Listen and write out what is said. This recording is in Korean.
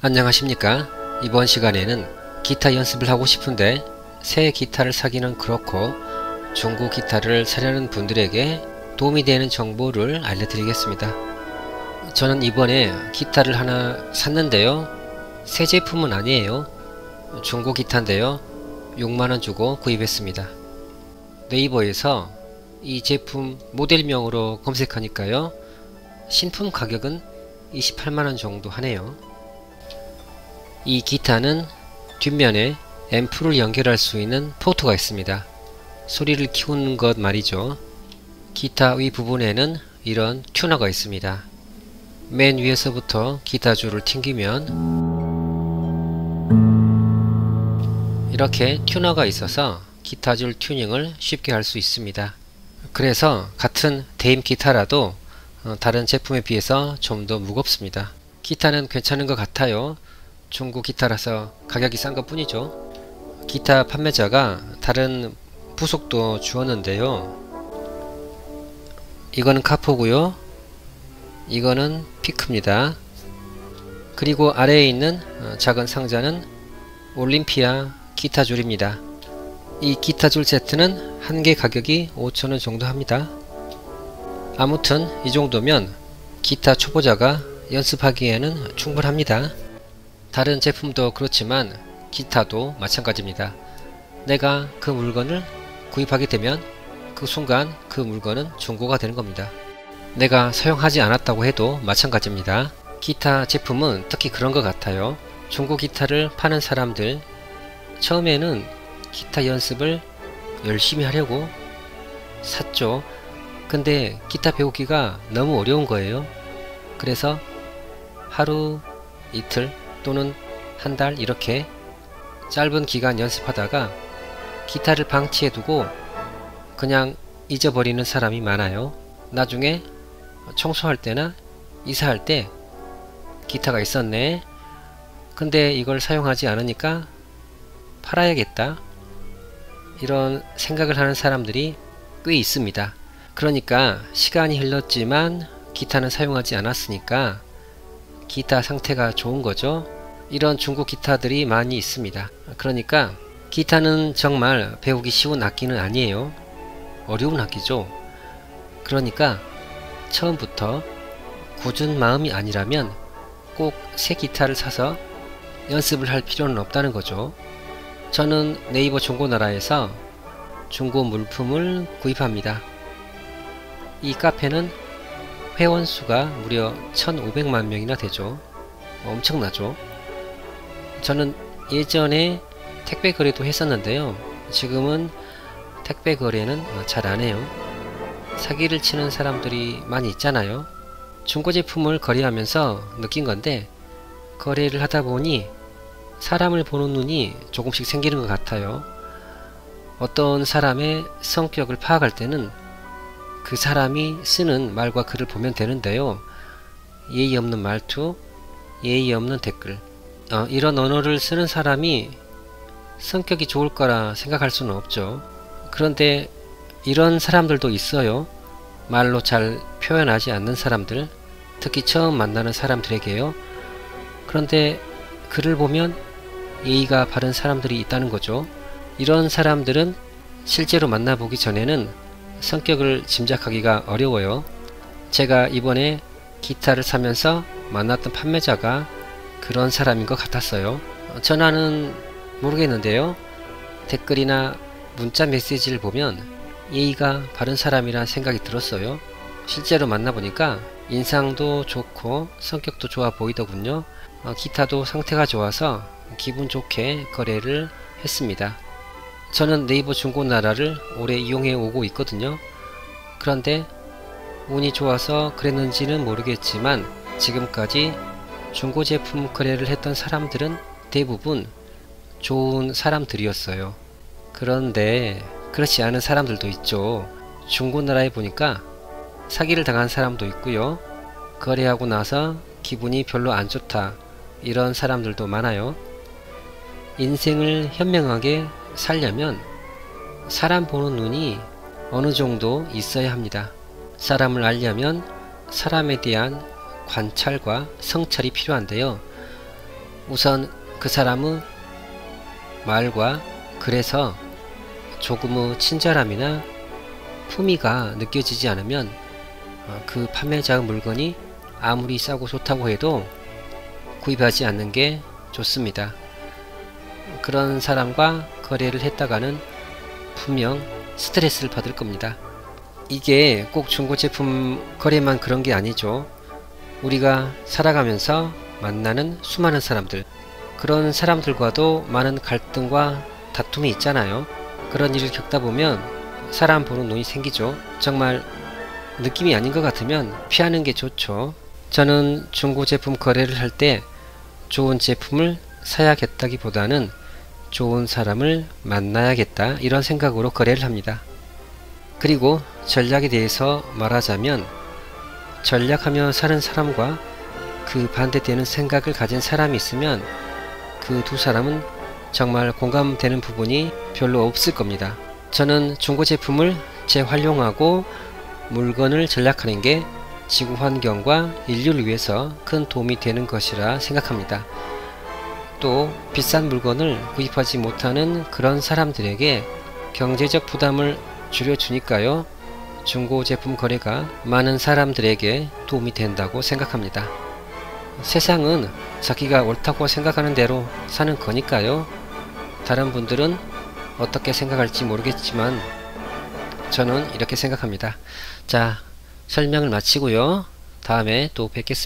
안녕하십니까. 이번 시간에는 기타 연습을 하고 싶은데 새 기타를 사기는 그렇고 중고 기타를 사려는 분들에게 도움이 되는 정보를 알려드리겠습니다. 저는 이번에 기타를 하나 샀는데요. 새 제품은 아니에요. 중고 기타인데요. 6만원 주고 구입했습니다. 네이버에서 이 제품 모델명으로 검색하니까요. 신품 가격은 28만원 정도 하네요. 이 기타는 뒷면에 앰프를 연결할 수 있는 포트가 있습니다. 소리를 키우는 것 말이죠. 기타 위 부분에는 이런 튜너가 있습니다. 맨 위에서부터 기타 줄을 튕기면 이렇게 튜너가 있어서 기타 줄 튜닝을 쉽게 할 수 있습니다. 그래서 같은 대임 기타라도 다른 제품에 비해서 좀 더 무겁습니다. 기타는 괜찮은 것 같아요. 중고 기타라서 가격이 싼 것 뿐이죠. 기타 판매자가 다른 부속도 주었는데요. 이거는 카포고요. 이거는 피크입니다. 그리고 아래에 있는 작은 상자는 올림피아 기타 줄입니다. 이 기타 줄 세트는 한 개 가격이 5,000원 정도 합니다. 아무튼 이 정도면 기타 초보자가 연습하기에는 충분합니다. 다른 제품도 그렇지만 기타도 마찬가지입니다. 내가 그 물건을 구입하게 되면 그 순간 그 물건은 중고가 되는 겁니다. 내가 사용하지 않았다고 해도 마찬가지입니다. 기타 제품은 특히 그런 것 같아요. 중고 기타를 파는 사람들 처음에는 기타 연습을 열심히 하려고 샀죠. 근데 기타 배우기가 너무 어려운 거예요. 그래서 하루 이틀 또는 한 달 이렇게 짧은 기간 연습하다가 기타를 방치해 두고 그냥 잊어버리는 사람이 많아요. 나중에 청소할 때나 이사할 때 기타가 있었네. 근데 이걸 사용하지 않으니까 팔아야겠다. 이런 생각을 하는 사람들이 꽤 있습니다. 그러니까 시간이 흘렀지만 기타는 사용하지 않았으니까 기타 상태가 좋은 거죠. 이런 중고 기타들이 많이 있습니다. 그러니까 기타는 정말 배우기 쉬운 악기는 아니에요. 어려운 악기죠. 그러니까 처음부터 굳은 마음이 아니라면 꼭 새 기타를 사서 연습을 할 필요는 없다는 거죠. 저는 네이버 중고나라에서 중고 물품을 구입합니다. 이 카페는 회원수가 무려 1,500만 명이나 되죠. 엄청나죠. 저는 예전에 택배 거래도 했었는데요. 지금은 택배 거래는 잘 안해요. 사기를 치는 사람들이 많이 있잖아요. 중고 제품을 거래하면서 느낀 건데 거래를 하다 보니 사람을 보는 눈이 조금씩 생기는 것 같아요. 어떤 사람의 성격을 파악할 때는 그 사람이 쓰는 말과 글을 보면 되는데요. 예의 없는 말투, 예의 없는 댓글, 이런 언어를 쓰는 사람이 성격이 좋을 거라 생각할 수는 없죠. 그런데 이런 사람들도 있어요. 말로 잘 표현하지 않는 사람들, 특히 처음 만나는 사람들에게요. 그런데 글을 보면 예의가 바른 사람들이 있다는 거죠. 이런 사람들은 실제로 만나보기 전에는 성격을 짐작하기가 어려워요. 제가 이번에 기타를 사면서 만났던 판매자가 그런 사람인 것 같았어요. 전화는 모르겠는데요. 댓글이나 문자 메시지를 보면 예의가 바른 사람이라 생각이 들었어요. 실제로 만나보니까 인상도 좋고 성격도 좋아 보이더군요. 기타도 상태가 좋아서 기분 좋게 거래를 했습니다. 저는 네이버 중고나라를 오래 이용해 오고 있거든요. 그런데 운이 좋아서 그랬는지는 모르겠지만 지금까지 중고 제품 거래를 했던 사람들은 대부분 좋은 사람들이었어요. 그런데 그렇지 않은 사람들도 있죠. 중고나라에 보니까 사기를 당한 사람도 있고요. 거래하고 나서 기분이 별로 안 좋다. 이런 사람들도 많아요. 인생을 현명하게 살려면 사람 보는 눈이 어느 정도 있어야 합니다. 사람을 알려면 사람에 대한 관찰과 성찰이 필요한데요. 우선 그 사람의 말과 글에서 조금의 친절함이나 품위가 느껴지지 않으면 그 판매자의 물건이 아무리 싸고 좋다고 해도 구입하지 않는 게 좋습니다. 그런 사람과 거래를 했다가는 분명 스트레스를 받을 겁니다. 이게 꼭 중고제품 거래만 그런 게 아니죠. 우리가 살아가면서 만나는 수많은 사람들, 그런 사람들과도 많은 갈등과 다툼이 있잖아요. 그런 일을 겪다 보면 사람 보는 눈이 생기죠. 정말 느낌이 아닌 것 같으면 피하는 게 좋죠. 저는 중고제품 거래를 할 때 좋은 제품을 사야겠다기보다는 좋은 사람을 만나야겠다 이런 생각으로 거래를 합니다. 그리고 전략에 대해서 말하자면 전략하며 사는 사람과 그 반대되는 생각을 가진 사람이 있으면 그 두 사람은 정말 공감되는 부분이 별로 없을 겁니다. 저는 중고제품을 재활용하고 물건을 전략하는 게 지구환경과 인류를 위해서 큰 도움이 되는 것이라 생각합니다. 또 비싼 물건을 구입하지 못하는 그런 사람들에게 경제적 부담을 줄여주니까요. 중고제품 거래가 많은 사람들에게 도움이 된다고 생각합니다. 세상은 자기가 옳다고 생각하는 대로 사는 거니까요. 다른 분들은 어떻게 생각할지 모르겠지만 저는 이렇게 생각합니다. 자, 설명을 마치고요. 다음에 또 뵙겠습니다.